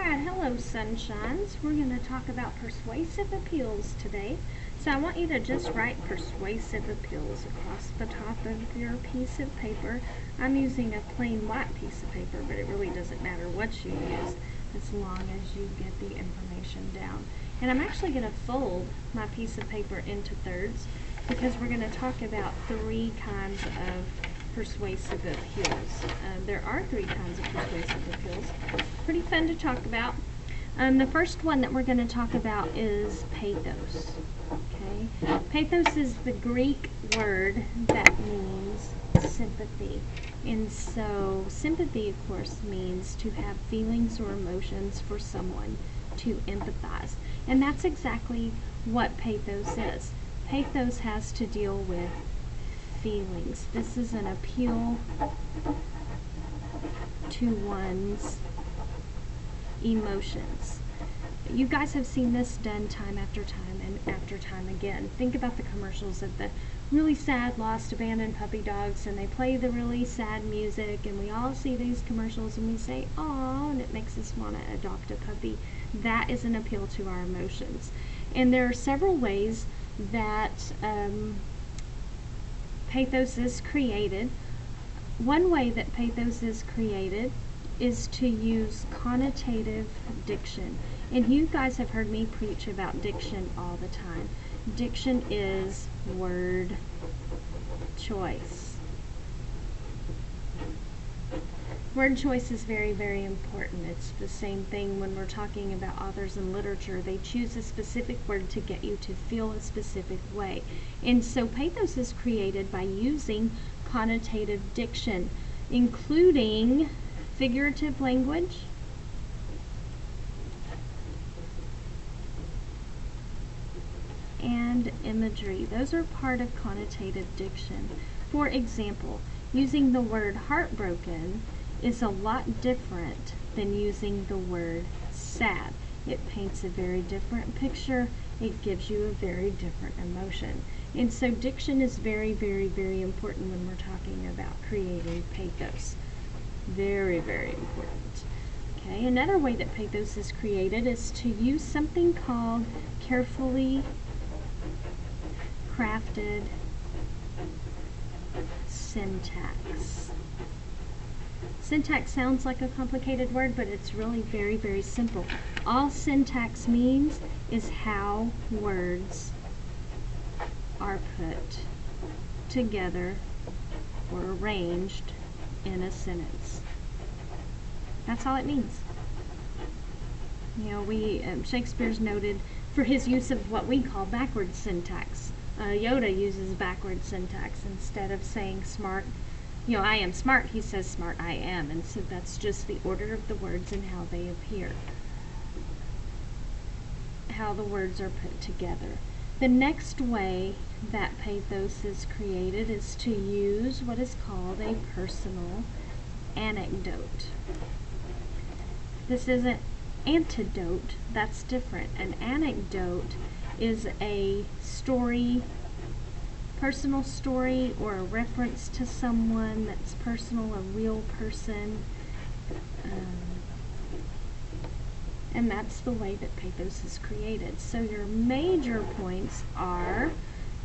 Alright, hello sunshines. We're going to talk about persuasive appeals today. So I want you to just write persuasive appeals across the top of your piece of paper. I'm using a plain white piece of paper, but it really doesn't matter what you use as long as you get the information down. And I'm actually going to fold my piece of paper into thirds because we're going to talk about 3 kinds of persuasive appeals. There are 3 kinds of persuasive appeals. Pretty fun to talk about. The first one that we're going to talk about is pathos. Okay, pathos is the Greek word that means sympathy, and so sympathy, of course, means to have feelings or emotions for someone, to empathize, and that's exactly what pathos is. Pathos has to deal with feelings. This is an appeal to one's emotions. You guys have seen this done time after time and after time again. Think about the commercials of the really sad, lost, abandoned puppy dogs, and they play the really sad music, and we all see these commercials and we say, "Aw," and it makes us want to adopt a puppy. That is an appeal to our emotions. And there are several ways that pathos is created. One way that pathos is created is to use connotative diction. And you guys have heard me preach about diction all the time. Diction is word choice. Word choice is very, very important. It's the same thing when we're talking about authors in literature. They choose a specific word to get you to feel a specific way. And so pathos is created by using connotative diction, including figurative language, and imagery. Those are part of connotative diction. For example, using the word heartbroken is a lot different than using the word sad. It paints a very different picture. It gives you a very different emotion. And so diction is very, very, very important when we're talking about creating pathos. Very, very important. Okay, another way that pathos is created is to use something called carefully crafted syntax. Syntax sounds like a complicated word, but it's really very, very simple. All syntax means is how words are put together or arranged in a sentence. That's all it means. You know, Shakespeare's noted for his use of what we call backwards syntax. Yoda uses backwards syntax. Instead of saying smart, you know, I am smart, he says smart I am. And so that's just the order of the words and how they appear, how the words are put together. The next way that pathos is created is to use what is called a personal anecdote. This is an antidote. That's different. An anecdote is a story, personal story, or a reference to someone that's personal, a real person. And that's the way that pathos is created. So your major points are: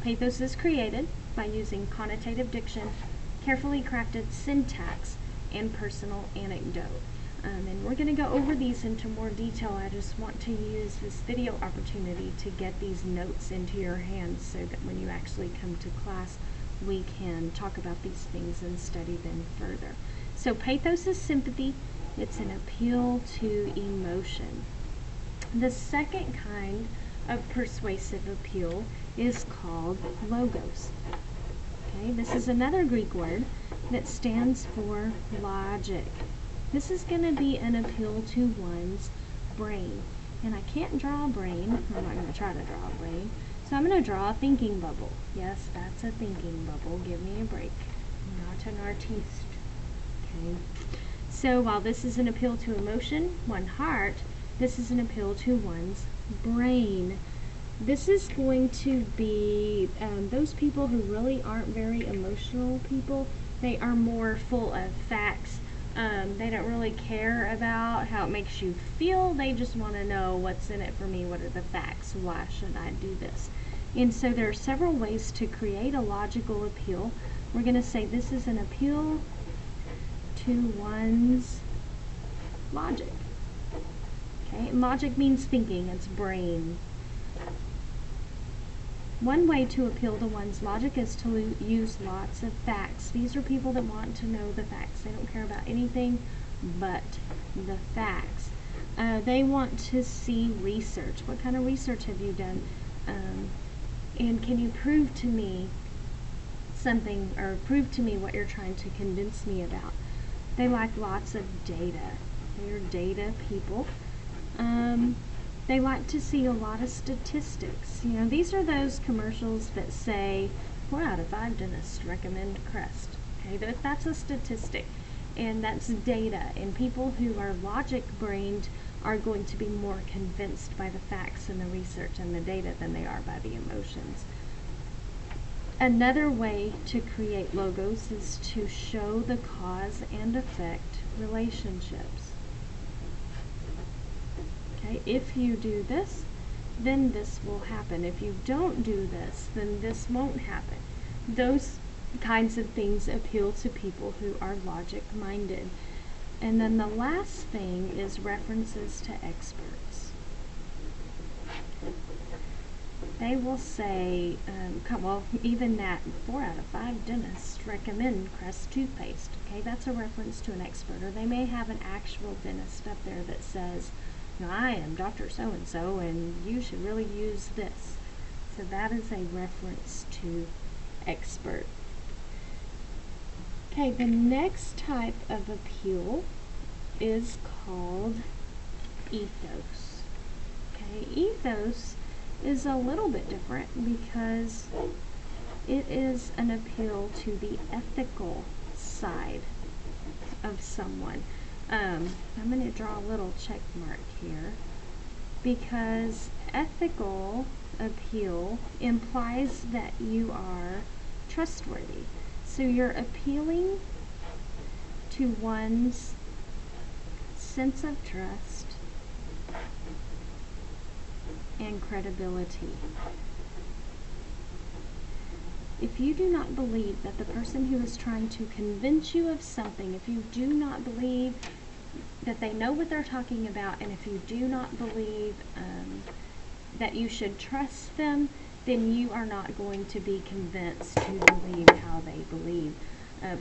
pathos is created by using connotative diction, carefully crafted syntax, and personal anecdote. And we're going to go over these into more detail. I just want to use this video opportunity to get these notes into your hands so that when you actually come to class, we can talk about these things and study them further. So pathos is sympathy. It's an appeal to emotion. The second kind of persuasive appeal is called logos. Okay, this is another Greek word that stands for logic. This is going to be an appeal to one's brain. And I can't draw a brain. I'm not going to try to draw a brain. So I'm going to draw a thinking bubble. Yes, that's a thinking bubble. Give me a break. Not an artiste. Okay. So while this is an appeal to emotion, one heart, this is an appeal to one's brain. This is going to be those people who really aren't very emotional people. They are more full of facts, They don't really care about how it makes you feel. They just want to know what's in it for me. What are the facts? Why should I do this? And so there are several ways to create a logical appeal. We're going to say this is an appeal to one's logic. Okay, and logic means thinking, it's brain. One way to appeal to one's logic is to use lots of facts. These are people that want to know the facts. They don't care about anything but the facts. They want to see research. What kind of research have you done? And can you prove to me something, or prove to me what you're trying to convince me about? They like lots of data. They're data people. They like to see a lot of statistics. You know, these are those commercials that say 4 out of 5 dentists recommend Crest. Okay, that's a statistic, and that's data. And people who are logic-brained are going to be more convinced by the facts and the research and the data than they are by the emotions. Another way to create logos is to show the cause and effect relationships. Okay, if you do this, then this will happen. If you don't do this, then this won't happen. Those kinds of things appeal to people who are logic-minded. And then the last thing is references to experts. They will say, well, even that 4 out of 5 dentists recommend Crest toothpaste. Okay, that's a reference to an expert. Or they may have an actual dentist up there that says, I am Dr. So-and-so, and you should really use this. So that is a reference to expert. Okay, the next type of appeal is called ethos. Okay, ethos is a little bit different because it is an appeal to the ethical side of someone. I'm going to draw a little check mark here because ethical appeal implies that you are trustworthy. So you're appealing to one's sense of trust and credibility. If you do not believe that the person who is trying to convince you of something, if you do not believe that they know what they're talking about, and if you do not believe that you should trust them, then you are not going to be convinced to believe how they believe.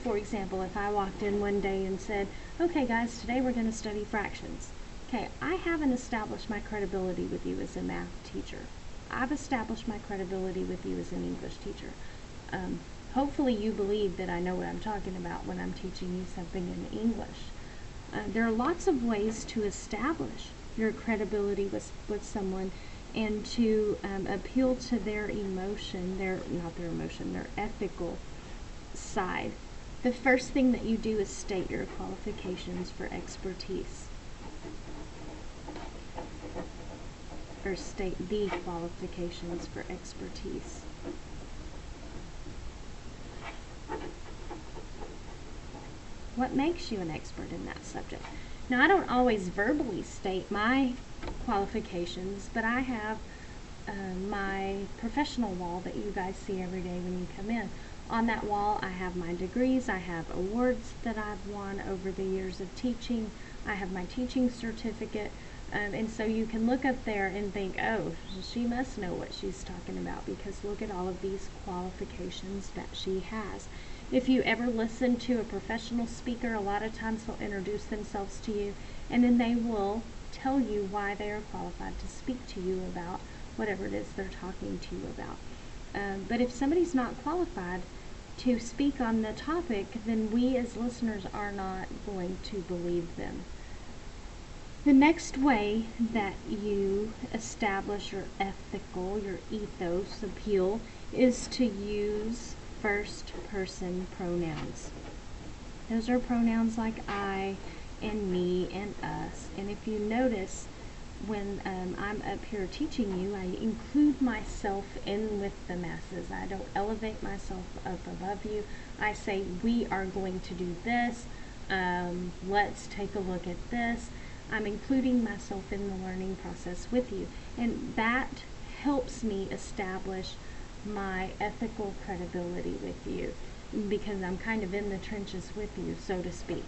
For example, if I walked in one day and said, okay guys, today we're going to study fractions. Okay, I haven't established my credibility with you as a math teacher. I've established my credibility with you as an English teacher. Hopefully you believe that I know what I'm talking about when I'm teaching you something in English. There are lots of ways to establish your credibility with someone and to appeal to their emotion, their ethical side. The first thing that you do is state your qualifications for expertise. Or state the qualifications for expertise. What makes you an expert in that subject? Now, I don't always verbally state my qualifications, but I have my professional wall that you guys see every day when you come in. On that wall, I have my degrees, I have awards that I've won over the years of teaching, I have my teaching certificate, and so you can look up there and think, oh, she must know what she's talking about, because look at all of these qualifications that she has. If you ever listen to a professional speaker, a lot of times they'll introduce themselves to you, and then they will tell you why they are qualified to speak to you about whatever it is they're talking to you about. But if somebody's not qualified to speak on the topic, then we as listeners are not going to believe them. The next way that you establish your ethical, your ethos appeal is to use first-person pronouns. Those are pronouns like I and me and us. And if you notice, when I'm up here teaching you, I include myself in with the masses. I don't elevate myself up above you. I say, we are going to do this. let's take a look at this. I'm including myself in the learning process with you, and that helps me establish my ethical credibility with you, because I'm kind of in the trenches with you, so to speak.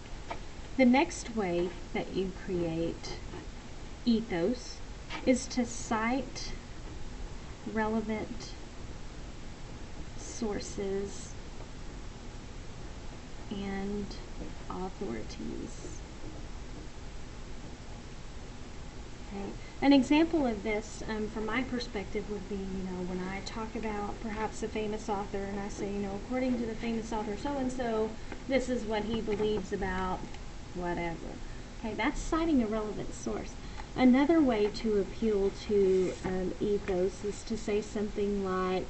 The next way that you create ethos is to cite relevant sources and authorities. Okay. An example of this, from my perspective, would be, when I talk about perhaps a famous author and I say, according to the famous author so-and-so, this is what he believes about whatever. Okay, that's citing a relevant source. Another way to appeal to ethos is to say something like,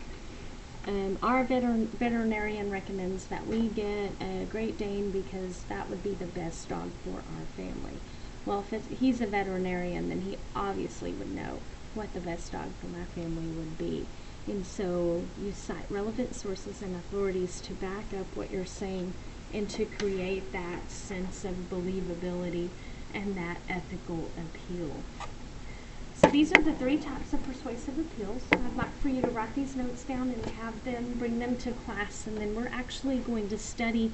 our veterinarian recommends that we get a Great Dane because that would be the best dog for our family. Well, if he's a veterinarian, then he obviously would know what the best dog for my family would be. And so you cite relevant sources and authorities to back up what you're saying and to create that sense of believability and that ethical appeal. So these are the 3 types of persuasive appeals. I'd like for you to write these notes down and have them, bring them to class, and then we're actually going to study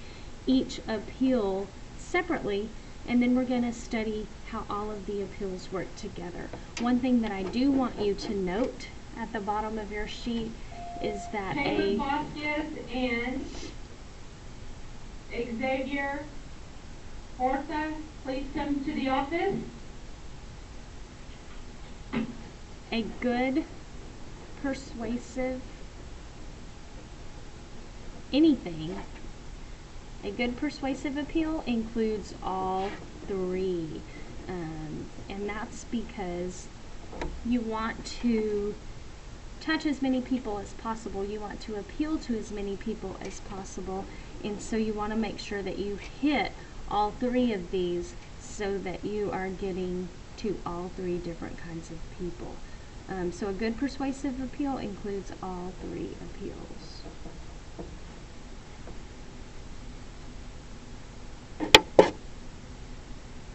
each appeal separately, and then we're going to study how all of the appeals work together. One thing that I do want you to note at the bottom of your sheet is that Vasquez and Xavier Horta, please come to the office. a good persuasive a good persuasive appeal includes all 3, and that's because you want to touch as many people as possible. You want to appeal to as many people as possible, and so you want to make sure that you hit all 3 of these so that you are getting to all 3 different kinds of people. So a good persuasive appeal includes all 3 appeals.